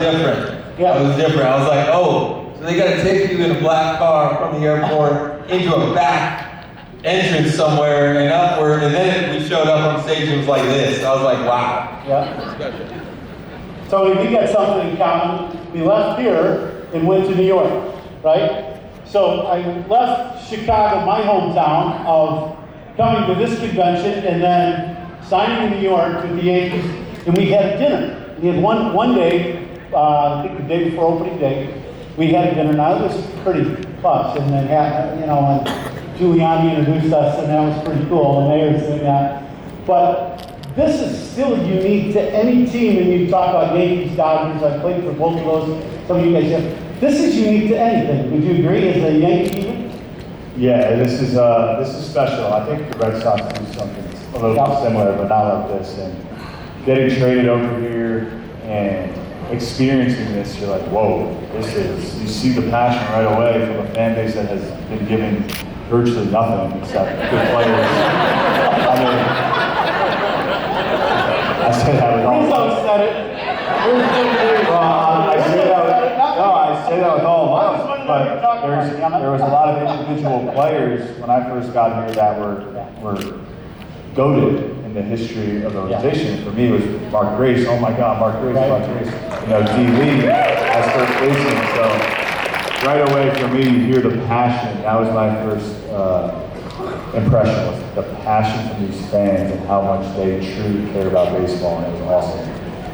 different. Yeah. It was different. I was like, oh, so they got to take you in a black car from the airport into a back entrance somewhere and upward, and then we showed up on stage and it was like this. I was like, wow. Yeah. So we got something in common. We left here and went to New York, right? So I left Chicago, my hometown, of coming to this convention and then signing in New York with the Yankees, and we had dinner. We had one day, I think the day before opening day, we had dinner. Now it was pretty fun, and then and Giuliani introduced us, and that was pretty cool, and they were saying that. But this is still unique to any team, and you talk about Yankees, Dodgers, I played for both of those, some of you guys have. This is unique to anything. Would you agree as a Yankee even? Yeah, this is special. I think the Red Sox do something a little similar, but not like this. And getting traded over here and experiencing this, you're like, whoa, you see the passion right away from a fan base that has been given virtually nothing except good players. I said that with all. Rizzo said it. I say that with all of them, but there was a lot of individual players when I first got here that were goated in the history of the organization. For me, it was Mark Grace. Oh my God, Mark Grace. D. Lee as first baseman. So right away for me, you hear the passion. That was my first impression, was the passion from these fans and how much they truly care about baseball, and it was awesome.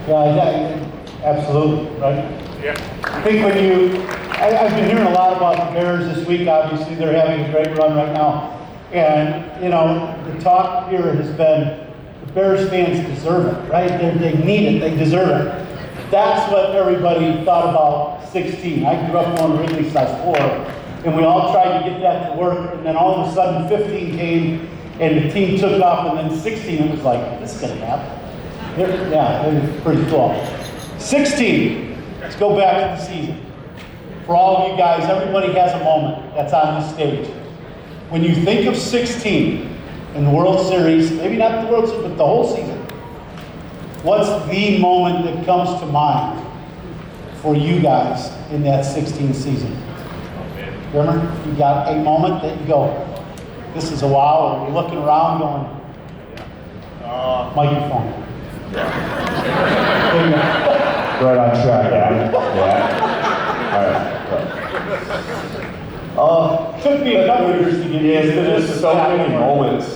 Yeah, absolutely, right? Yeah. I think I've been hearing a lot about the Bears this week. Obviously, they're having a great run right now. And, the talk here has been the Bears fans deserve it, right? They need it, they deserve it. That's what everybody thought about 16. I grew up on Wrigley size 4, and we all tried to get that to work, and then all of a sudden 15 came, and the team took off, and then 16, it was like, this is going to happen. Yeah, it was pretty cool. 16, let's go back to the season. For all of you guys, everybody has a moment that's on this stage. When you think of 16 in the World Series, maybe not the World Series, but the whole season, what's the moment that comes to mind for you guys in that 16 season? Remember, you got a moment that you go, this is a wow, or you're looking around going, microphone. Right on track, yeah. All right. Took me a couple years to get used to this. There's so many moments.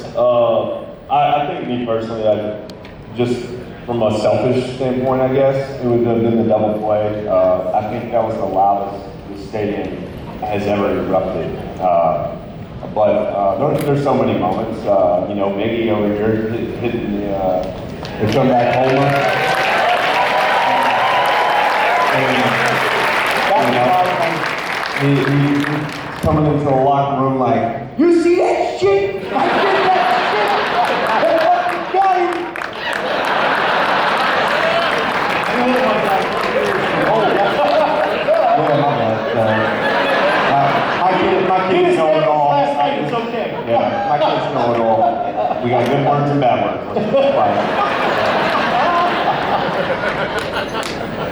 I think me personally, just from a selfish standpoint, I guess, it would have been the double play. I think that was the loudest the stadium has ever erupted. But there's so many moments. Miggy over here hitting the comeback homer. He coming into the locker room like, you see that shit? I did that shit! Got him! My kids know it all. It's okay. Yeah, my kids know it all. We got good words and bad words.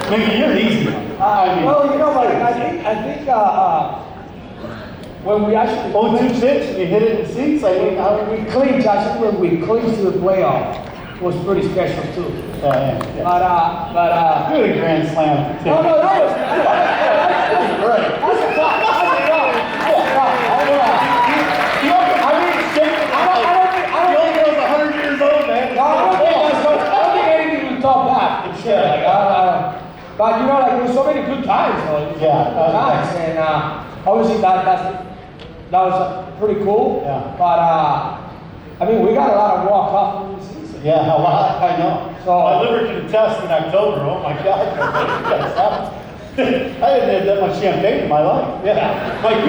Maybe you're easy. I think when we actually 0-2 pitch and you hit it in seats, we clinched. I think when we clinched to the playoff was pretty special too. Yeah. But Good grand slam. no, that's Right. That's a top. He only was 100 years old, man. I don't think anything will top that. For sure. But there's so many good times. Times, and obviously that was pretty cool. Yeah. But we got a lot of walk off in the season. Yeah, a lot. I know. So my liver can attest in October. Oh my God! I didn't have that much champagne in my life. Yeah. Mike,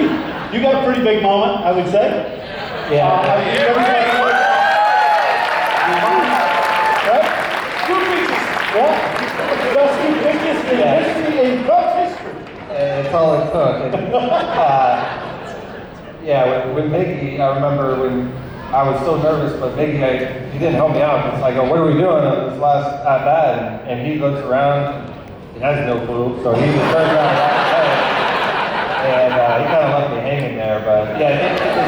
you got a pretty big moment, I would say. Yeah. Right? 2 pieces. Yeah. That's 2 pictures in history, in Cubs history. It's all it took. With Mickey, I remember when I was so nervous, but Mickey, he didn't help me out. It's like, what are we doing on this last at bat? And he looks around, has no clue, so he just turned around right away. And he kind of left me hanging there, but yeah,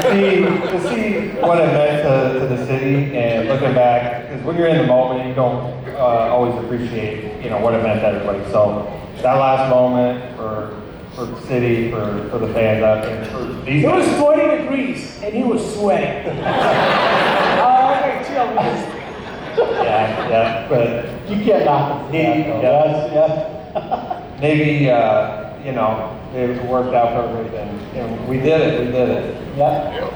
to see what it meant to the city and looking back, because when you're in the moment, you don't always appreciate, what it meant to everybody. So that last moment for the city, for the fans out there, for these. It was 20 degrees and he was sweating. Okay, chill, please. Yeah, but You can't knock the heat. Yeah. maybe, it worked out perfect, and we did it. Yeah.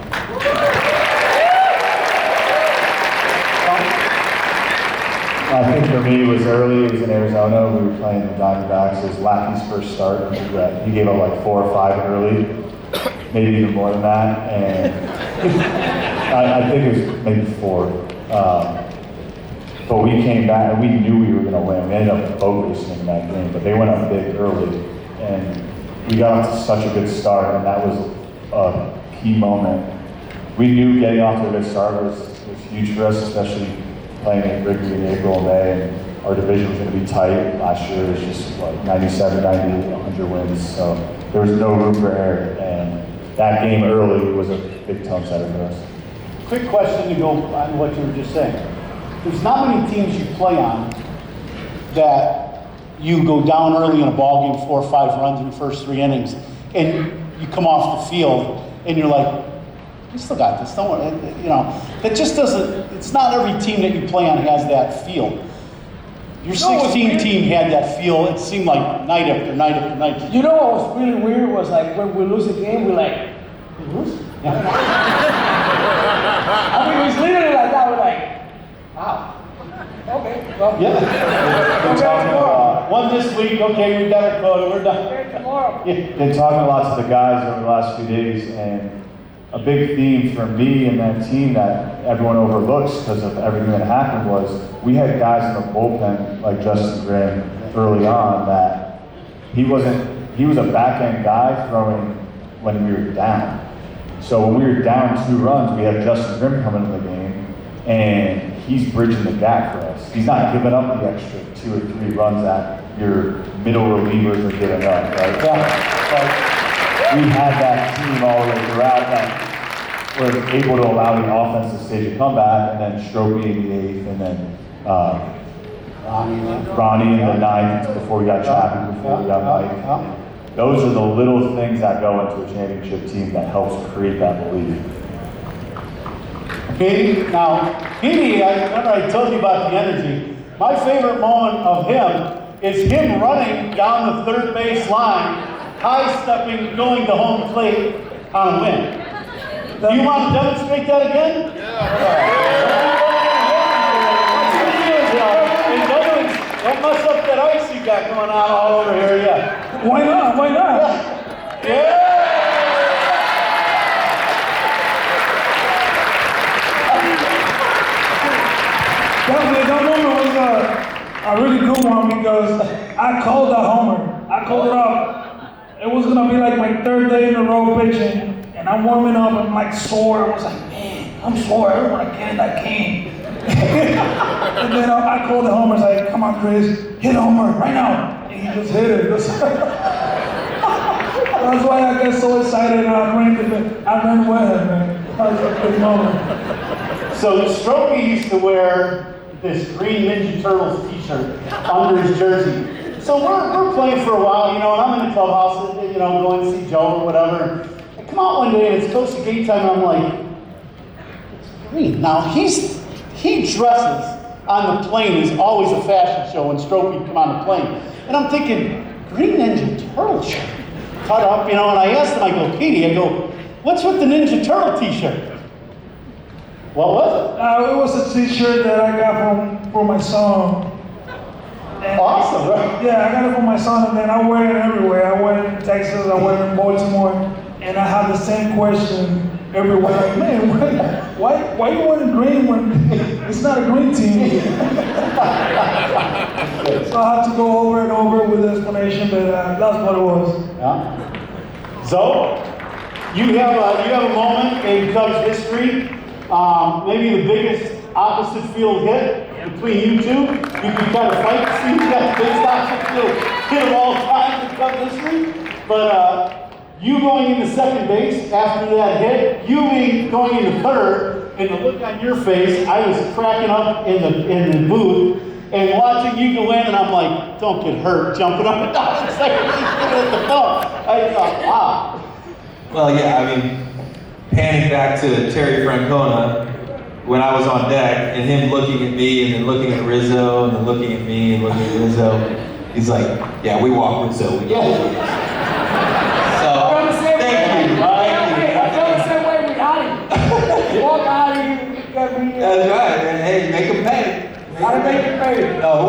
I think for me, it was early. It was in Arizona. We were playing the Diamondbacks. It was Lackey's first start. He gave up like 4 or 5 early, maybe even more than that. And I think it was maybe 4. But we came back and we knew we were going to win. We ended up boat racing in that game, but they went up big early. And we got off to such a good start, and that was a key moment. We knew getting off to a good start was huge for us, especially playing at Wrigley in April and May, and our division was going to be tight. Last year it was just like 97, 98, 100 wins, so there was no room for error, and that game early was a big tone setter for us. Quick question to go on what you were just saying. There's not many teams you play on that you go down early in a ball game, 4 or 5 runs in the first 3 innings, and you come off the field and you're like, we still got this, don't worry. That just doesn't, it's not every team that you play on has that feel. Your 16 team had that feel. It seemed like night after night after night. You know what was really weird was like when we lose a game, we're like, we lose? I mean, it was literally like that. We're like, wow. Okay, well. Yeah. One this week, okay, we got our quota, we're done. Okay, tomorrow. Been talking a lot to the guys over the last few days, and a big theme for me and that team that everyone overlooks because of everything that happened was we had guys in the bullpen like Justin Grimm early on that he was a back end guy throwing when we were down. So when we were down 2 runs, we had Justin Grimm coming into the game, and he's bridging the gap for us. He's not giving up the extra 2 or 3 runs that your middle relievers are giving up, right? Yeah. We had that team all the way throughout that was able to allow the offense to stage a comeback, and then Strokey in the 8th, and then Ronnie in the 9th before we got Chappie, before we got Mike. Those are the little things that go into a championship team that helps create that belief. Petey, I remember I told you about the energy. My favorite moment of him is him running down the third base line, high stepping, going to home plate on a win. Do you want to demonstrate that again? And don't mess up that ice you got going on all over here yet. Why not? Yeah. That moment was a really good one because I called that homer. I called it up. It was gonna be like my 3rd day in a row pitching, and I'm warming up. I'm like sore. I was like, man, I'm sore. I don't want to get in that game. And then I called the homer. I was like, come on, Chris, hit a homer right now. And he just hit it. That's why I get so excited and I ran with him, man. That was a good moment. So Strokey used to wear this green Ninja Turtles t-shirt under his jersey. So we're playing for a while, and I'm in the clubhouse, going to see Joe or whatever. I come out one day and it's close to game time, and I'm like, it's green. Now he dresses on the plane is always a fashion show when Strokey come on the plane. And I'm thinking, green Ninja Turtle shirt. Cut up, and I asked him, I go, Petey, what's with the Ninja Turtle t-shirt? What was it? It was a t-shirt that I got for my son. And Awesome, right? Yeah, I got it for my son, and then I wear it everywhere. I wear it in Texas, I wear it in Baltimore, and I have the same question everywhere. Like, man, why you wearing green when it's not a green team? So I have to go over and over with the explanation, but that's what it was. Yeah. So, you have a moment in Cubs history, maybe the biggest opposite field hit. between you two, you can kind of fight, see who got the big stops, you'll hit them all the time in Cub history. But you going into second base after that hit, you going into third, and the look on your face, I was cracking up in the booth and watching you go in, and I'm like, don't get hurt, jumping up and down the second base, looking at the ball. I thought, wow. Well, yeah, I mean, panning back to Terry Francona when I was on deck and him looking at me and then looking at Rizzo and then looking at me and looking at Rizzo. He's like, yeah, we walk Rizzo. We go. So, thank you. I feel the same way we got him. Walk out of here. That's right. And hey, make him pay. Gotta make it pay. No,